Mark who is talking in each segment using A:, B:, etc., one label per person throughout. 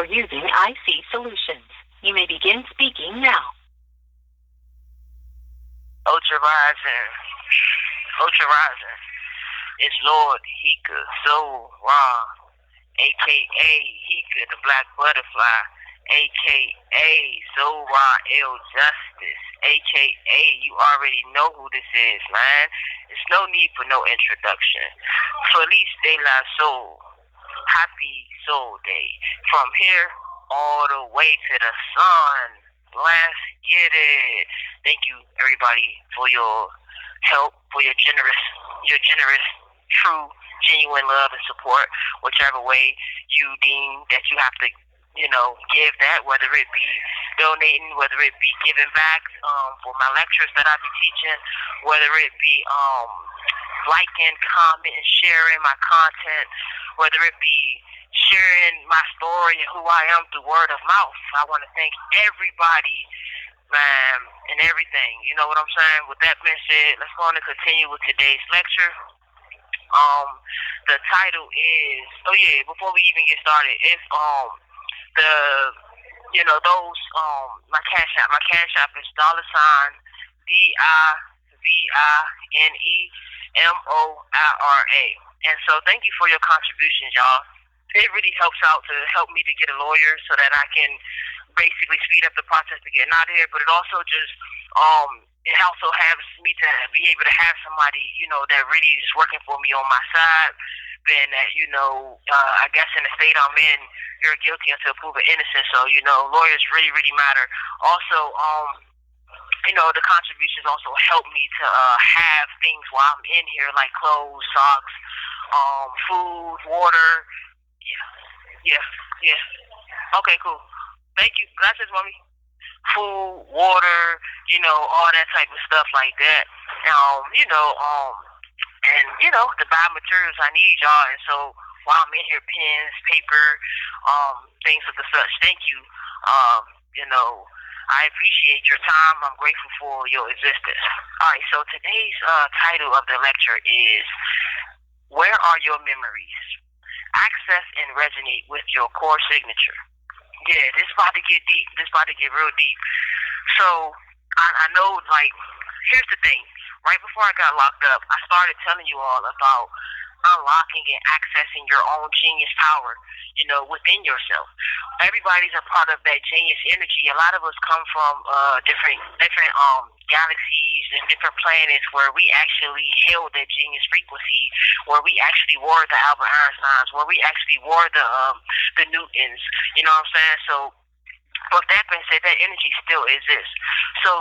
A: for using IC Solutions. You may begin speaking now.
B: Ultra Rising. It's Lord Heka-blac, a.k.a. Heka the Black Butterfly, a.k.a. solraeljustice, a.k.a. you already know who this is, man. There's no need for no introduction. Feliz de la Sol. Happy Soul Day. From here all the way to the sun. Let's get it. Thank you, everybody, for your help, for your generous, true, genuine love and support, whichever way you deem that you have to, give that, whether it be donating, whether it be giving back for my lectures that I be teaching, whether it be liking, commenting, sharing my content, whether it be sharing my story and who I am through word of mouth. I want to thank everybody, man, and everything. You know what I'm saying? With that being said, let's go on and continue with today's lecture. The title is, before we even get started, it's those my cash app is $divinemoira. And so thank you for your contributions, y'all. It really helps out to help me to get a lawyer so that I can basically speed up the process to getting out of here. But it also just it also helps me to be able to have somebody, that really is working for me on my side. Being that, I guess in the state I'm in, you're guilty until proven innocent. So, lawyers really, really matter. Also, the contributions also help me to have things while I'm in here, like clothes, socks, food, water. Yeah. Okay, cool. Thank you. Gracias, mommy. Food, water, all that type of stuff like that. To buy materials I need, y'all. And so while I'm in here, pens, paper, things of the such. Thank you. I appreciate your time. I'm grateful for your existence. All right, so today's title of the lecture is, Where Are Your Memories? Access and resonate with your core signature. Yeah, this is about to get deep. This is about to get real deep. So, I know, here's the thing. Right before I got locked up, I started telling you all about unlocking and accessing your own genius power, within yourself. Everybody's a part of that genius energy. A lot of us come from different galaxies and different planets where we actually held that genius frequency, where we actually were the Albert Einsteins, where we actually were the Newtons. You know what I'm saying? So, with that being said, that energy still exists. So,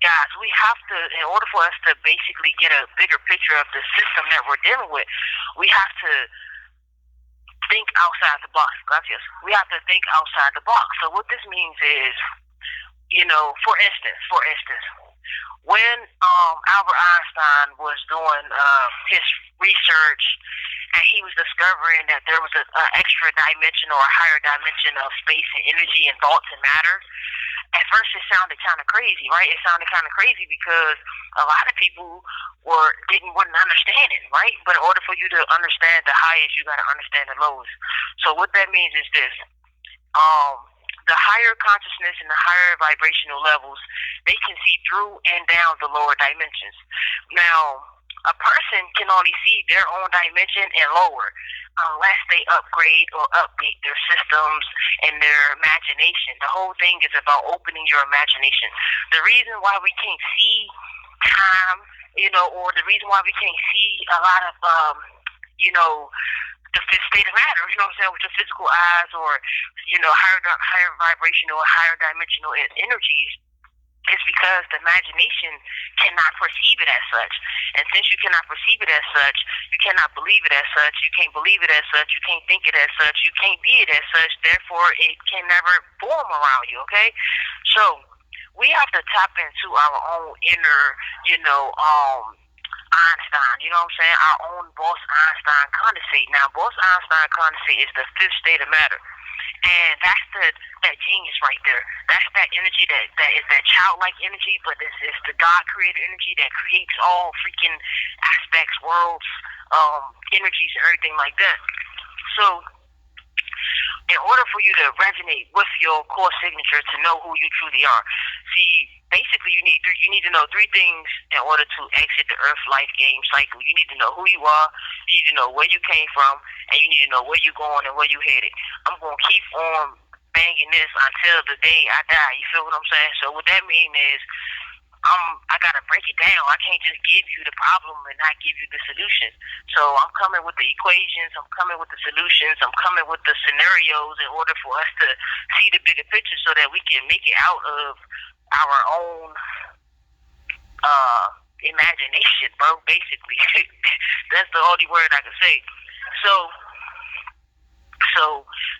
B: guys, we have to, in order for us to basically get a bigger picture of the system that we're dealing with, we have to think outside the box. Gracias. We have to think outside the box. So what this means is, for instance, when Albert Einstein was doing his research and he was discovering that there was an extra dimension or a higher dimension of space and energy and thoughts and matter, at first it sounded kind of crazy, right? It sounded kind of crazy because a lot of people wasn't understanding, right? But in order for you to understand the highest, you got to understand the lowest. So what that means is this. The higher consciousness and the higher vibrational levels, they can see through and down the lower dimensions. Now, a person can only see their own dimension and lower unless they upgrade or update their systems and their imagination. The whole thing is about opening your imagination. The reason why we can't see time, or the reason why we can't see a lot of, the fifth state of matter, with your physical eyes or, higher vibrational or higher dimensional energies, is because the imagination cannot perceive it as such. And since you cannot perceive it as such, you cannot believe it as such, you can't believe it as such, you can't think it as such, you can't be it as such, therefore it can never form around you, okay? So, we have to tap into our own inner, Einstein, you know what I'm saying? Our own boss Einstein condensate. Now, boss Einstein condensate is the fifth state of matter. And that's that genius right there. That's that energy that is that childlike energy, but it's the God-created energy that creates all freaking aspects, worlds, energies, and everything like that. So, in order for you to resonate with your core signature to know who you truly are. See, basically you need to know three things in order to exit the earth life game cycle. You need to know who you are, you need to know where you came from, and you need to know where you're going and where you headed. I'm going to keep on banging this until the day I die. You feel what I'm saying? So what that means is I gotta break it down. I can't just give you the problem and not give you the solution. So I'm coming with the equations, I'm coming with the solutions, I'm coming with the scenarios in order for us to see the bigger picture so that we can make it out of our own imagination, bro, basically. That's the only word I can say. So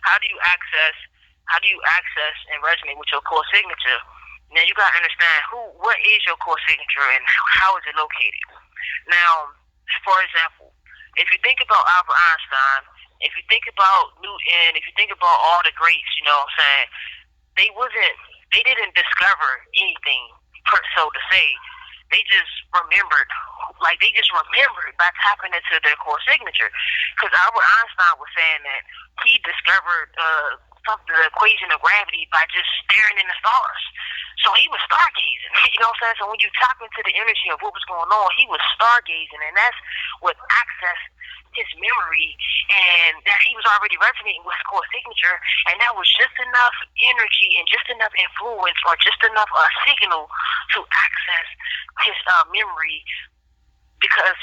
B: how do you access and resonate with your core signature? Now you gotta understand what is your core signature and how is it located. Now, for example, if you think about Albert Einstein, if you think about Newton, if you think about all the greats, you know what I'm saying, they didn't discover anything so to say. They just remembered by tapping into their core signature. Because Albert Einstein was saying that he discovered the equation of gravity by just staring in the stars. So he was stargazing, you know what I'm saying? So when you tap into the energy of what was going on, he was stargazing, and that's what accessed his memory, and that he was already resonating with core signature, and that was just enough energy and just enough influence or just enough signal to access his memory because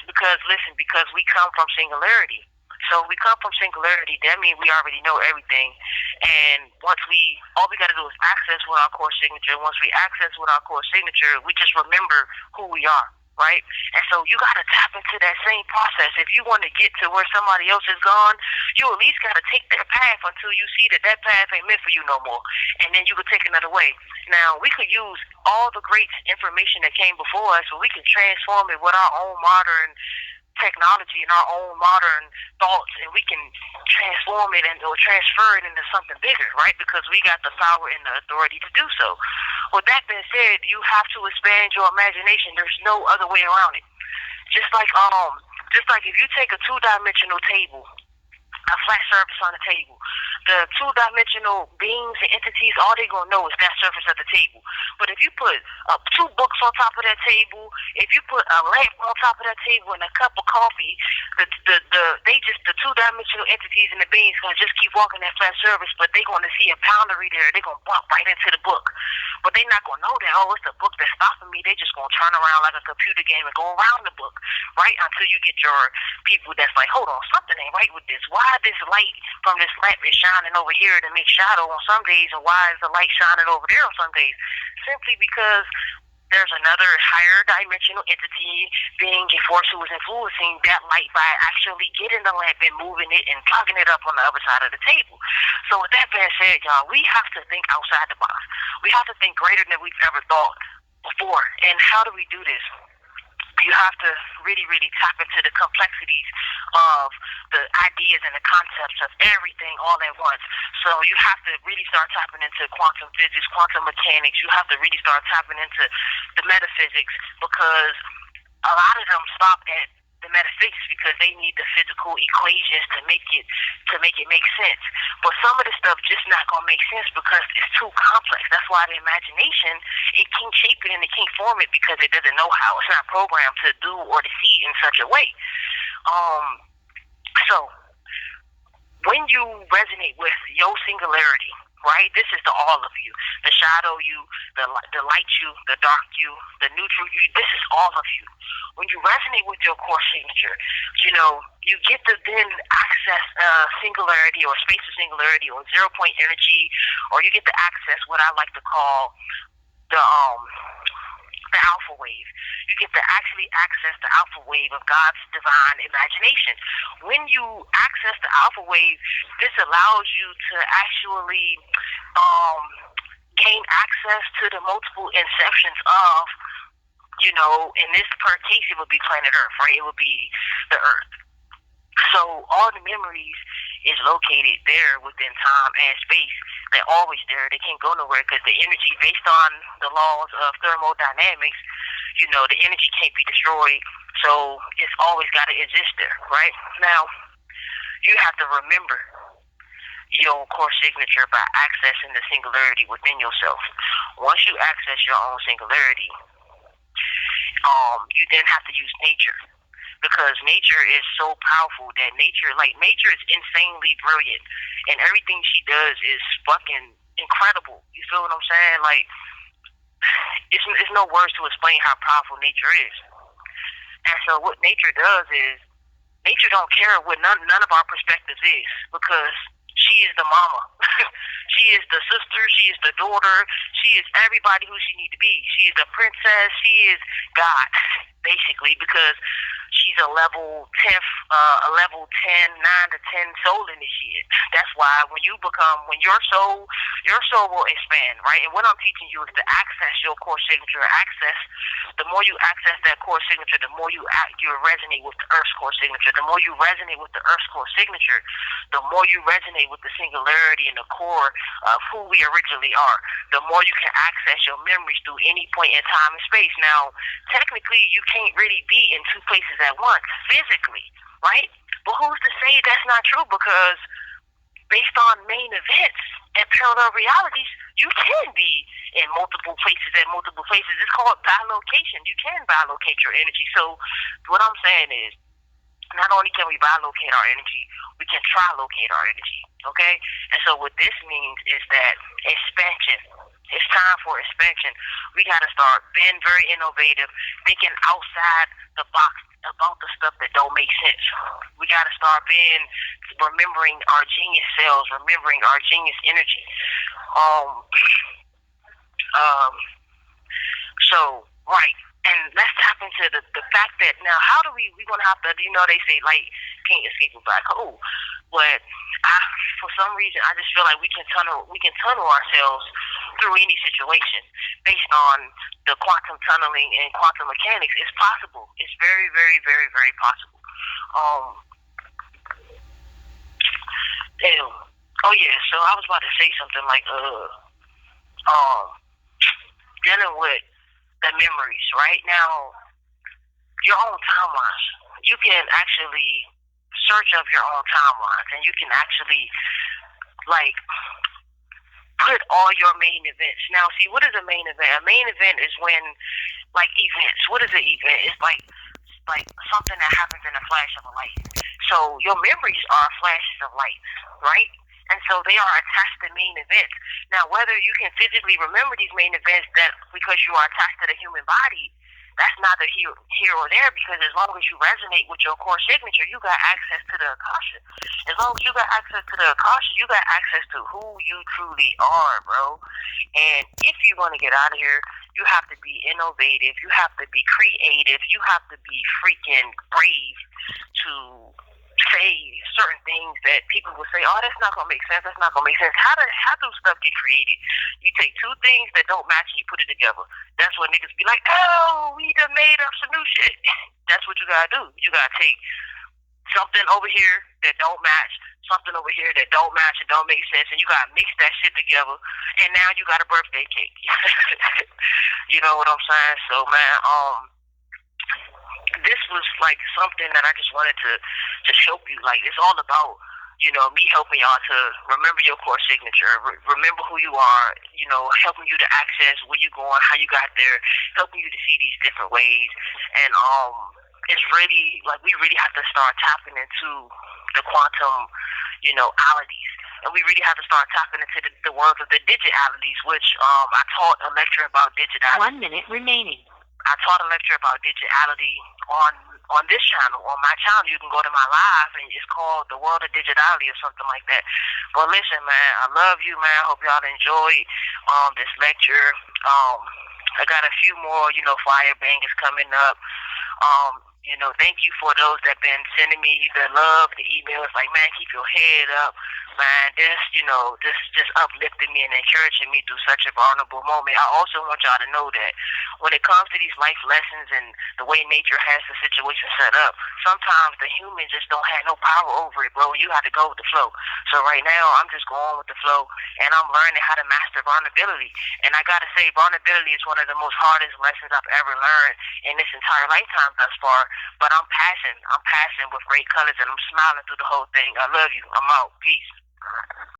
B: we come from singularity. So we come from singularity, that means we already know everything. And all we got to do is access with our core signature. Once we access with our core signature, we just remember who we are, right? And so you got to tap into that same process. If you want to get to where somebody else is gone, you at least got to take their path until you see that path ain't meant for you no more. And then you could take another way. Now, we could use all the great information that came before us, but we can transform it with our own modern technology and our own modern thoughts, and we can transform it or transfer it into something bigger, right? Because we got the power and the authority to do so. With that being said, you have to expand your imagination. There's no other way around it. Just like if you take a two-dimensional table, a flat surface on the table, the two-dimensional beings and entities, all they gonna know is that surface at the table. But if you put two books on top of that table, if you put a lamp on top of that table and a cup of coffee, the two-dimensional entities and the beings gonna just keep walking that flat surface, but they gonna see a boundary there. They gonna bump right into the book, but they not gonna know that it's the book that's stopping me. They just gonna turn around like a computer game and go around the book, right? Until you get your people that's like, hold on, something ain't right with this. Why this light from this lamp is shining over here to make shadow on some days, and why is the light shining over there on some days? Simply because there's another higher dimensional entity, being a force, who is influencing that light by actually getting the lamp and moving it and plugging it up on the other side of the table. So with that being said, y'all, we have to think outside the box. We have to think greater than we've ever thought before. And how do we do this? You have to really, really tap into the complexities of the ideas and the concepts of everything all at once. So you have to really start tapping into quantum physics, quantum mechanics. You have to really start tapping into the metaphysics, because a lot of them stop at the metaphysics because they need the physical equations to make it make sense. But some of the stuff just not gonna make sense because it's too complex. That's why the imagination, it can't shape it and it can't form it because it doesn't know how. It's not programmed to do or to see in such a way. So when you resonate with your singularity, right? This is the all of you, the shadow you, the light you, the dark you, the neutral you. This is all of you. When you resonate with your core signature, you get to then access singularity or space of singularity or 0-point energy, or you get to access what I like to call the alpha wave. You get to actually access the alpha wave of God's divine imagination. When you access the alpha wave, this allows you to actually gain access to the multiple inceptions of, in this per case, it would be planet Earth, right? It would be the Earth. So all the memories is located there within time and space. They're always there. They can't go nowhere because the energy, based on the laws of thermodynamics, the energy can't be destroyed. So it's always got to exist there, right? Now, you have to remember your core signature by accessing the singularity within yourself. Once you access your own singularity, you then have to use nature, because nature is so powerful that nature is insanely brilliant, and everything she does is fucking incredible. You feel what I'm saying? Like, it's no words to explain how powerful nature is. And so what nature does is, nature don't care what none of our perspectives is, because she is the mama. She is the sister. She is the daughter. She is everybody who she needs to be. She is the princess. She is God, basically, because she's a level 10, 9 to 10 soul initiate. That's why when your soul will expand, right? And what I'm teaching you is to access your core signature. The more you access that core signature, the more you resonate with the Earth's core signature. The more you resonate with the Earth's core signature, the more you resonate with the singularity and the core of who we originally are, the more you can access your memories through any point in time and space. Now, technically, you can't really be in two places at once, physically, right? But who's to say that's not true? Because based on main events and parallel realities, you can be in multiple places at multiple places. It's called bilocation. You can bilocate your energy. So what I'm saying is, not only can we bilocate our energy, we can trilocate our energy, okay? And so what this means is that expansion. It's time for expansion. We got to start being very innovative, thinking outside the box about the stuff that don't make sense. We got to start remembering our genius selves, remembering our genius energy. So, right. And let's tap into the fact that now, how do we're going to have to, they say light can't escape a black hole. But for some reason, I just feel like we can tunnel ourselves through any situation based on the quantum tunneling and quantum mechanics. It's possible. It's very, very, very, very possible. Oh yeah, so I was about to say something like, dealing with the memories, right? Now, your own timelines. You can actually search up your own timelines, and you can actually, put all your main events. Now, see, what is a main event? A main event is when, events. What is an event? It's like something that happens in a flash of a light. So your memories are flashes of light, right? And so they are attached to main events. Now, whether you can physically remember these main events because you are attached to the human body, that's neither here or there, because as long as you resonate with your core signature, you got access to the Akasha. As long as you got access to the Akasha, you got access to who you truly are, bro. And if you want to get out of here, you have to be innovative. You have to be creative. You have to be freaking brave to say certain things that people will say, oh, that's not going to make sense. That's not going to make sense. How do stuff get created? You take two things that don't match and you put it together. That's what niggas be like, oh, we done made up some new shit. That's what you got to do. You got to take something over here that don't match, something over here that don't match and don't make sense, and you got to mix that shit together, and now you got a birthday cake. You know what I'm saying? So, man, this was something that I just wanted to show you. It's all about, me helping y'all to remember your core signature, remember who you are, helping you to access where you're going, how you got there, helping you to see these different ways. And it's really, we really have to start tapping into the quantum, alities. And we really have to start tapping into the world of the digitalities, which I taught a lecture about digitality.
A: 1 minute remaining.
B: I taught a lecture about digitality on this channel, on my channel. You can go to my live, and it's called The World of Digitality or something like that. But listen, man, I love you, man. I hope y'all enjoyed this lecture. I got a few more, fire bangers coming up. Thank you for those that been sending me the love, the emails, man, keep your head up. Man, this just uplifted me and encouraging me through such a vulnerable moment. I also want y'all to know that when it comes to these life lessons and the way nature has the situation set up, sometimes the human just don't have no power over it, bro. You have to go with the flow. So right now, I'm just going with the flow, and I'm learning how to master vulnerability. And I gotta say, vulnerability is one of the most hardest lessons I've ever learned in this entire lifetime thus far. But I'm passing with great colors, and I'm smiling through the whole thing. I love you. I'm out. Peace.